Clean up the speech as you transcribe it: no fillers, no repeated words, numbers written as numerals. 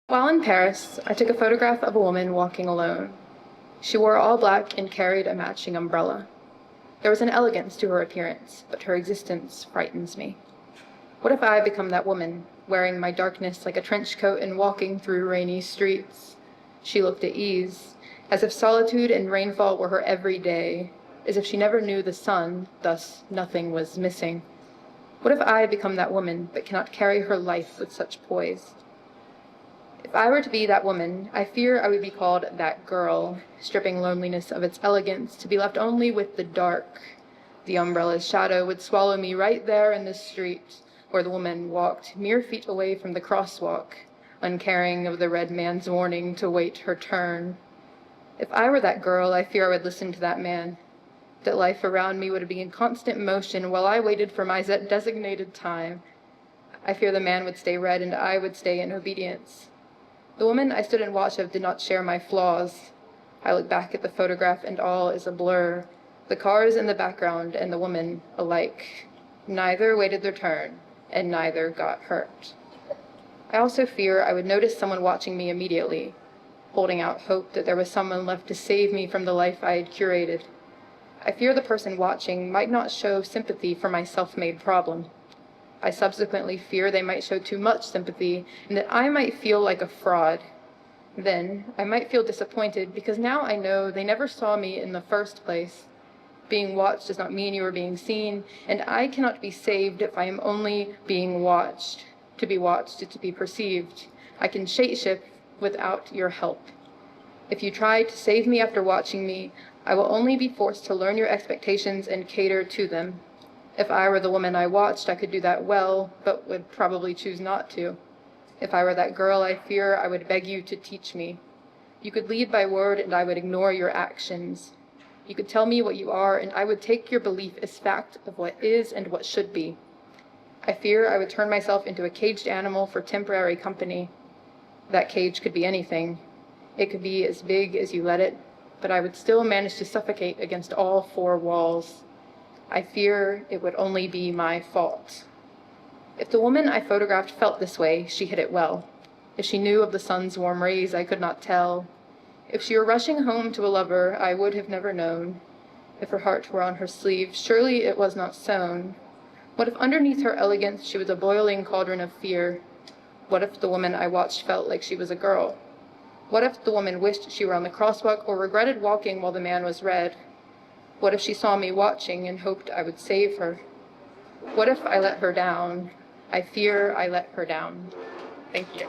While in Paris, I took a photograph of a woman walking alone. She wore all black and carried a matching umbrella. There was an elegance to her appearance, but her existence frightens me. What if I become that woman, wearing my darkness like a trench coat and walking through rainy streets? She looked at ease, as if solitude and rainfall were her every day, as if she never knew the sun, thus nothing was missing. What if I become that woman, but cannot carry her life with such poise? If I were to be that woman, I fear I would be called that girl, stripping loneliness of its elegance to be left only with the dark. The umbrella's shadow would swallow me right there in the street, where the woman walked mere feet away from the crosswalk, uncaring of the red man's warning to wait her turn. If I were that girl, I fear I would listen to that man, that life around me would be in constant motion while I waited for my designated time. I fear the man would stay red and I would stay in obedience. The woman I stood in watch of did not share my flaws. I look back at the photograph and all is a blur, the cars in the background and the woman alike. Neither waited their turn, and neither got hurt. I also fear I would notice someone watching me immediately, holding out hope that there was someone left to save me from the life I had curated. I fear the person watching might not show sympathy for my self-made problem. I subsequently fear they might show too much sympathy and that I might feel like a fraud. Then I might feel disappointed because now I know they never saw me in the first place. Being watched does not mean you are being seen, and I cannot be saved if I am only being watched. To be watched is to be perceived. I can shapeshift without your help. If you try to save me after watching me, I will only be forced to learn your expectations and cater to them. If I were the woman I watched, I could do that well, but would probably choose not to. If I were that girl, I fear I would beg you to teach me. You could lead by word, and I would ignore your actions. You could tell me what you are, and I would take your belief as fact of what is and what should be. I fear I would turn myself into a caged animal for temporary company. That cage could be anything. It could be as big as you let it, but I would still manage to suffocate against all four walls. I fear it would only be my fault. If the woman I photographed felt this way, she hid it well. If she knew of the sun's warm rays, I could not tell. If she were rushing home to a lover, I would have never known. If her heart were on her sleeve, surely it was not sewn. What if underneath her elegance she was a boiling cauldron of fear? What if the woman I watched felt like she was a girl? What if the woman wished she were on the crosswalk or regretted walking while the man was red? What if she saw me watching and hoped I would save her? What if I let her down? I fear I let her down. Thank you.